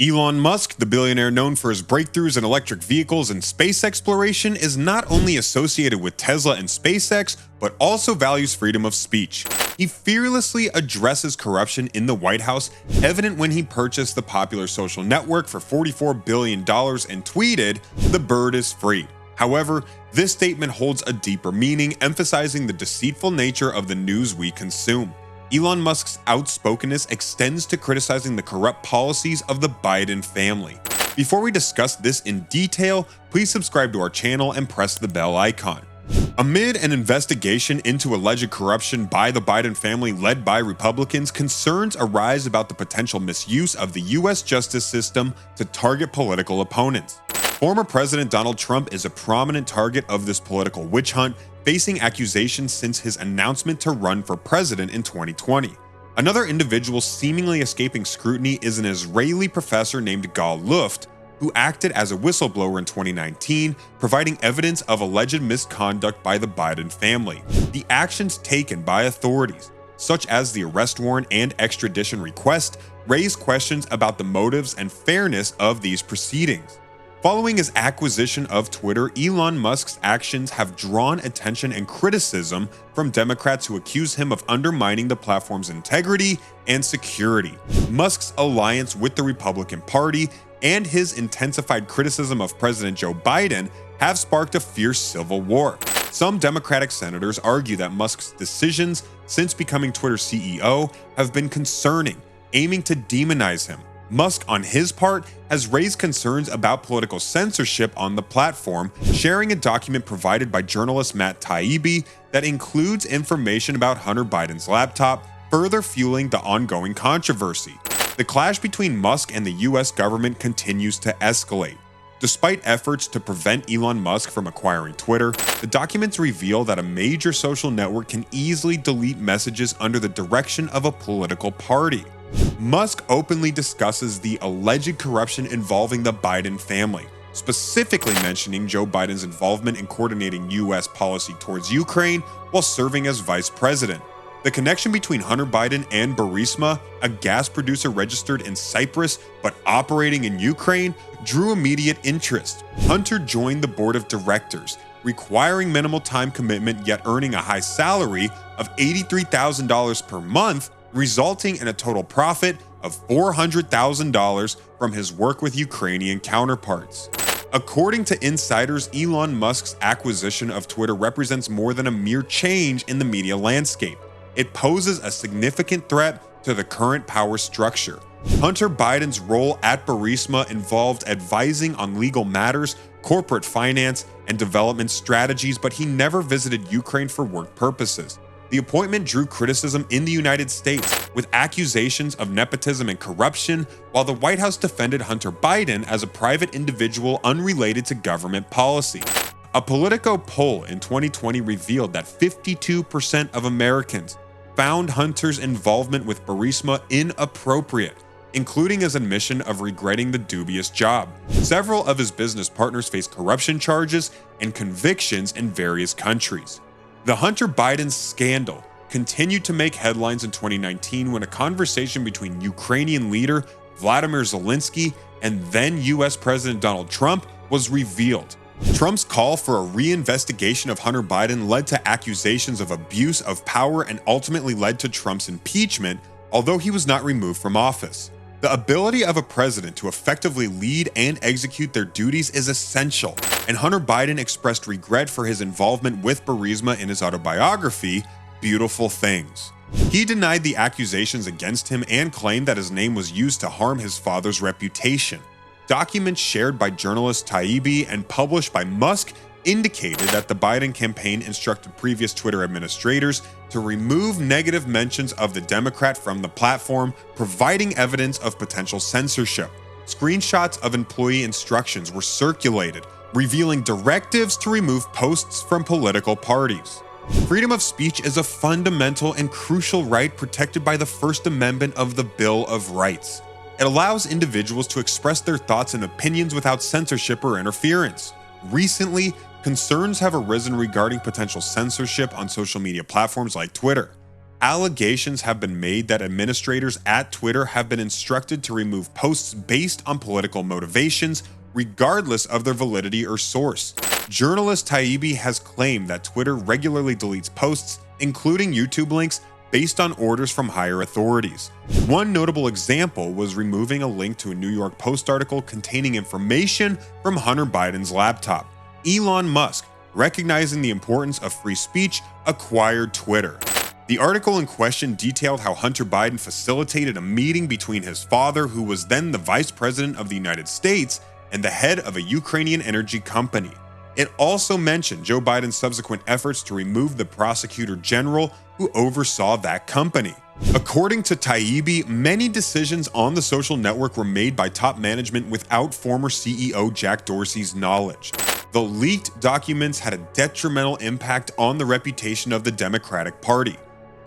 Elon Musk, the billionaire known for his breakthroughs in electric vehicles and space exploration, is not only associated with Tesla and SpaceX, but also values freedom of speech. He fearlessly addresses corruption in the White House, evident when he purchased the popular social network for $44 billion and tweeted, "The bird is free." However, this statement holds a deeper meaning, emphasizing the deceitful nature of the news we consume. Elon Musk's outspokenness extends to criticizing the corrupt policies of the Biden family. Before we discuss this in detail, please subscribe to our channel and press the bell icon. Amid an investigation into alleged corruption by the Biden family led by Republicans, concerns arise about the potential misuse of the US justice system to target political opponents. Former President Donald Trump is a prominent target of this political witch hunt, facing accusations since his announcement to run for president in 2020. Another individual seemingly escaping scrutiny is an Israeli professor named Gal Luft, who acted as a whistleblower in 2019, providing evidence of alleged misconduct by the Biden family. The actions taken by authorities, such as the arrest warrant and extradition request, raise questions about the motives and fairness of these proceedings. Following his acquisition of Twitter, Elon Musk's actions have drawn attention and criticism from Democrats who accuse him of undermining the platform's integrity and security. Musk's alliance with the Republican Party and his intensified criticism of President Joe Biden have sparked a fierce civil war. Some Democratic senators argue that Musk's decisions since becoming Twitter's CEO have been concerning, aiming to demonize him. Musk, on his part, has raised concerns about political censorship on the platform, sharing a document provided by journalist Matt Taibbi that includes information about Hunter Biden's laptop, further fueling the ongoing controversy. The clash between Musk and the US government continues to escalate. Despite efforts to prevent Elon Musk from acquiring Twitter, the documents reveal that a major social network can easily delete messages under the direction of a political party. Musk openly discusses the alleged corruption involving the Biden family, specifically mentioning Joe Biden's involvement in coordinating US policy towards Ukraine while serving as vice president. The connection between Hunter Biden and Burisma, a gas producer registered in Cyprus but operating in Ukraine, drew immediate interest. Hunter joined the board of directors, requiring minimal time commitment yet earning a high salary of $83,000 per month, resulting in a total profit of $400,000 from his work with Ukrainian counterparts. According to insiders, Elon Musk's acquisition of Twitter represents more than a mere change in the media landscape. It poses a significant threat to the current power structure. Hunter Biden's role at Burisma involved advising on legal matters, corporate finance, and development strategies, but he never visited Ukraine for work purposes. The appointment drew criticism in the United States, with accusations of nepotism and corruption, while the White House defended Hunter Biden as a private individual unrelated to government policy. A Politico poll in 2020 revealed that 52% of Americans found Hunter's involvement with Burisma inappropriate, including his admission of regretting the dubious job. Several of his business partners face corruption charges and convictions in various countries. The Hunter Biden scandal continued to make headlines in 2019 when a conversation between Ukrainian leader Vladimir Zelensky and then US President Donald Trump was revealed. Trump's call for a reinvestigation of Hunter Biden led to accusations of abuse of power and ultimately led to Trump's impeachment, although he was not removed from office. The ability of a president to effectively lead and execute their duties is essential, and Hunter Biden expressed regret for his involvement with Burisma in his autobiography, Beautiful Things. He denied the accusations against him and claimed that his name was used to harm his father's reputation. Documents shared by journalist Taibbi and published by Musk indicated that the Biden campaign instructed previous Twitter administrators to remove negative mentions of the Democrat from the platform, providing evidence of potential censorship. Screenshots of employee instructions were circulated, revealing directives to remove posts from political parties. Freedom of speech is a fundamental and crucial right protected by the First Amendment of the Bill of Rights. It allows individuals to express their thoughts and opinions without censorship or interference. Recently, concerns have arisen regarding potential censorship on social media platforms like Twitter. Allegations have been made that administrators at Twitter have been instructed to remove posts based on political motivations, regardless of their validity or source. Journalist Taibbi has claimed that Twitter regularly deletes posts, including YouTube links, based on orders from higher authorities. One notable example was removing a link to a New York Post article containing information from Hunter Biden's laptop. Elon Musk, recognizing the importance of free speech, acquired Twitter. The article in question detailed how Hunter Biden facilitated a meeting between his father, who was then the Vice President of the United States, and the head of a Ukrainian energy company. It also mentioned Joe Biden's subsequent efforts to remove the prosecutor general who oversaw that company. According to Taibbi, many decisions on the social network were made by top management without former CEO Jack Dorsey's knowledge. The leaked documents had a detrimental impact on the reputation of the Democratic Party.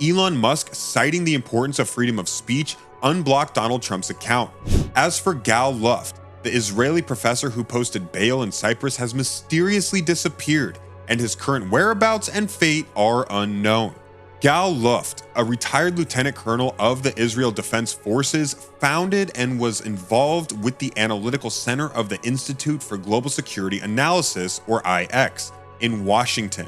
Elon Musk, citing the importance of freedom of speech, unblocked Donald Trump's account. As for Gal Luft, the Israeli professor who posted bail in Cyprus has mysteriously disappeared, and his current whereabouts and fate are unknown. Gal Luft, a retired lieutenant colonel of the Israel Defense Forces, founded and was involved with the Analytical Center of the Institute for Global Security Analysis, or IX, in Washington.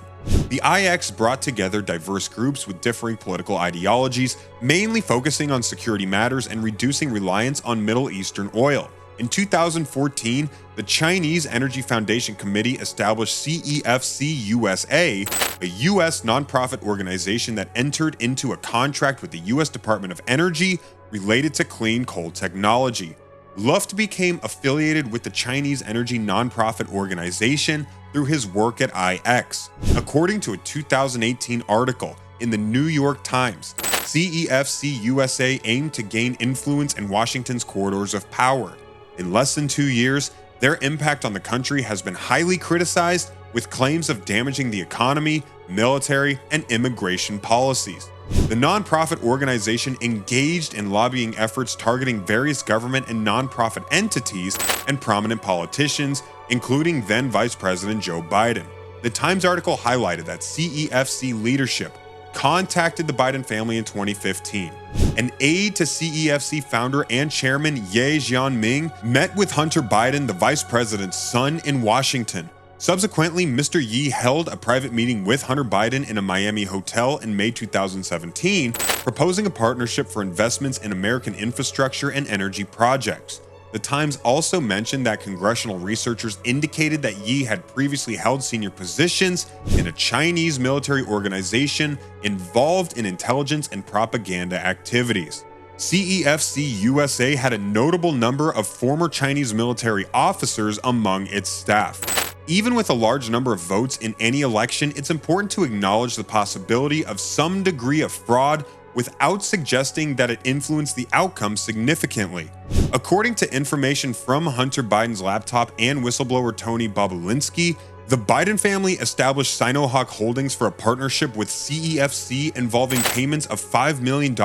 The IX brought together diverse groups with differing political ideologies, mainly focusing on security matters and reducing reliance on Middle Eastern oil. In 2014, the Chinese Energy Foundation Committee established CEFC USA, a U.S. nonprofit organization that entered into a contract with the U.S. Department of Energy related to clean coal technology. Luft became affiliated with the Chinese energy nonprofit organization through his work at IX. According to a 2018 article in the New York Times, CEFC USA aimed to gain influence in Washington's corridors of power. In less than 2 years, their impact on the country has been highly criticized, with claims of damaging the economy, military, and immigration policies. The nonprofit organization engaged in lobbying efforts targeting various government and nonprofit entities and prominent politicians, including then Vice President Joe Biden. The Times article highlighted that CEFC leadership contacted the Biden family in 2015. An aide to CEFC founder and chairman Ye Jianming met with Hunter Biden, the vice president's son, in Washington. Subsequently, Mr. Yi held a private meeting with Hunter Biden in a Miami hotel in May 2017, proposing a partnership for investments in American infrastructure and energy projects. The Times also mentioned that congressional researchers indicated that Yi had previously held senior positions in a Chinese military organization involved in intelligence and propaganda activities. CEFC USA had a notable number of former Chinese military officers among its staff. Even with a large number of votes in any election, it's important to acknowledge the possibility of some degree of fraud without suggesting that it influenced the outcome significantly. According to information from Hunter Biden's laptop and whistleblower Tony Bobulinski, the Biden family established Sinohawk Holdings for a partnership with CEFC involving payments of $5 million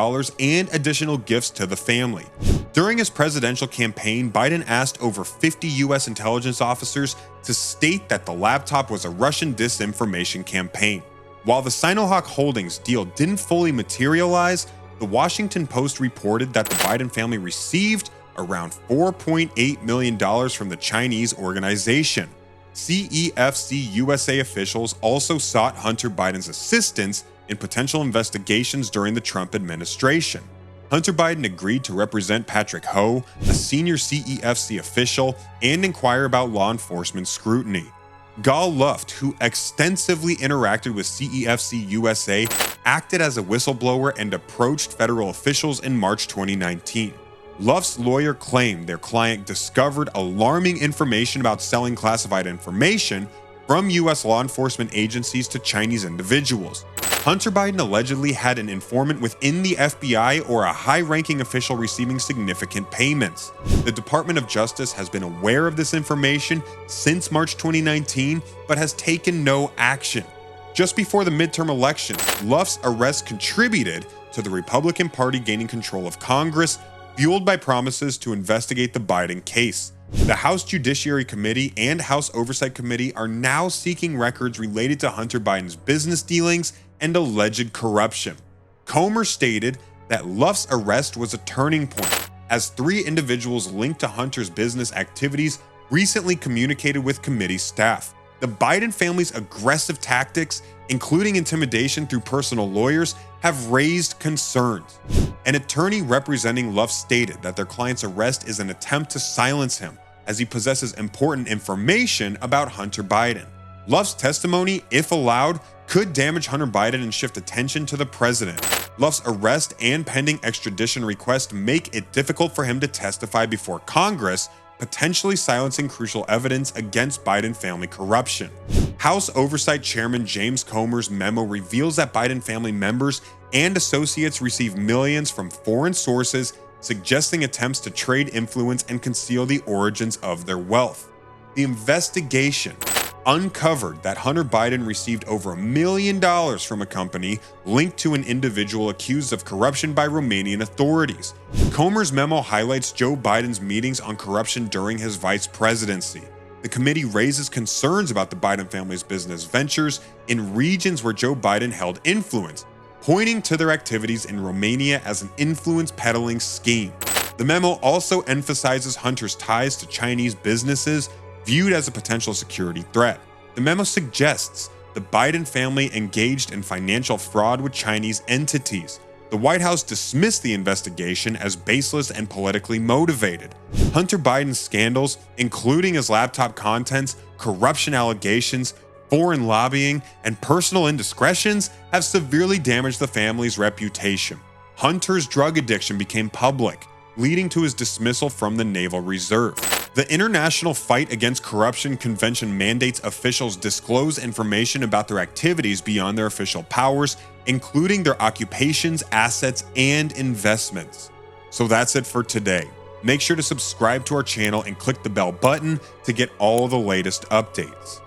and additional gifts to the family. During his presidential campaign, Biden asked over 50 U.S. intelligence officers to state that the laptop was a Russian disinformation campaign. While the Sinohawk Holdings deal didn't fully materialize, the Washington Post reported that the Biden family received around $4.8 million from the Chinese organization. CEFC USA officials also sought Hunter Biden's assistance in potential investigations during the Trump administration. Hunter Biden agreed to represent Patrick Ho, a senior CEFC official, and inquire about law enforcement scrutiny. Gal Luft, who extensively interacted with CEFC USA, acted as a whistleblower and approached federal officials in March 2019. Luft's lawyer claimed their client discovered alarming information about selling classified information from U.S. law enforcement agencies to Chinese individuals. Hunter Biden allegedly had an informant within the FBI or a high-ranking official receiving significant payments. The Department of Justice has been aware of this information since March 2019, but has taken no action. Just before the midterm elections, Luft's arrest contributed to the Republican Party gaining control of Congress, fueled by promises to investigate the Biden case. The House Judiciary Committee and House Oversight Committee are now seeking records related to Hunter Biden's business dealings and alleged corruption. Comer stated that Luft's arrest was a turning point, as 3 individuals linked to Hunter's business activities recently communicated with committee staff. The Biden family's aggressive tactics, including intimidation through personal lawyers, have raised concerns. An attorney representing Luft stated that their client's arrest is an attempt to silence him, as he possesses important information about Hunter Biden. Luft's testimony, if allowed, could damage Hunter Biden and shift attention to the president. Luft's arrest and pending extradition request make it difficult for him to testify before Congress, potentially silencing crucial evidence against Biden family corruption. House Oversight Chairman James Comer's memo reveals that Biden family members and associates receive millions from foreign sources, suggesting attempts to trade influence and conceal the origins of their wealth. The investigation uncovered that Hunter Biden received over $1 million from a company linked to an individual accused of corruption by Romanian authorities. Comer's memo highlights Joe Biden's meetings on corruption during his vice presidency. The committee raises concerns about the Biden family's business ventures in regions where Joe Biden held influence, pointing to their activities in Romania as an influence peddling scheme. The memo also emphasizes Hunter's ties to Chinese businesses, viewed as a potential security threat. The memo suggests the Biden family engaged in financial fraud with Chinese entities. The White House dismissed the investigation as baseless and politically motivated. Hunter Biden's scandals, including his laptop contents, corruption allegations, foreign lobbying, and personal indiscretions, have severely damaged the family's reputation. Hunter's drug addiction became public, leading to his dismissal from the Naval Reserve. The International Fight Against Corruption Convention mandates officials disclose information about their activities beyond their official powers, including their occupations, assets, and investments. So that's it for today. Make sure to subscribe to our channel and click the bell button to get all the latest updates.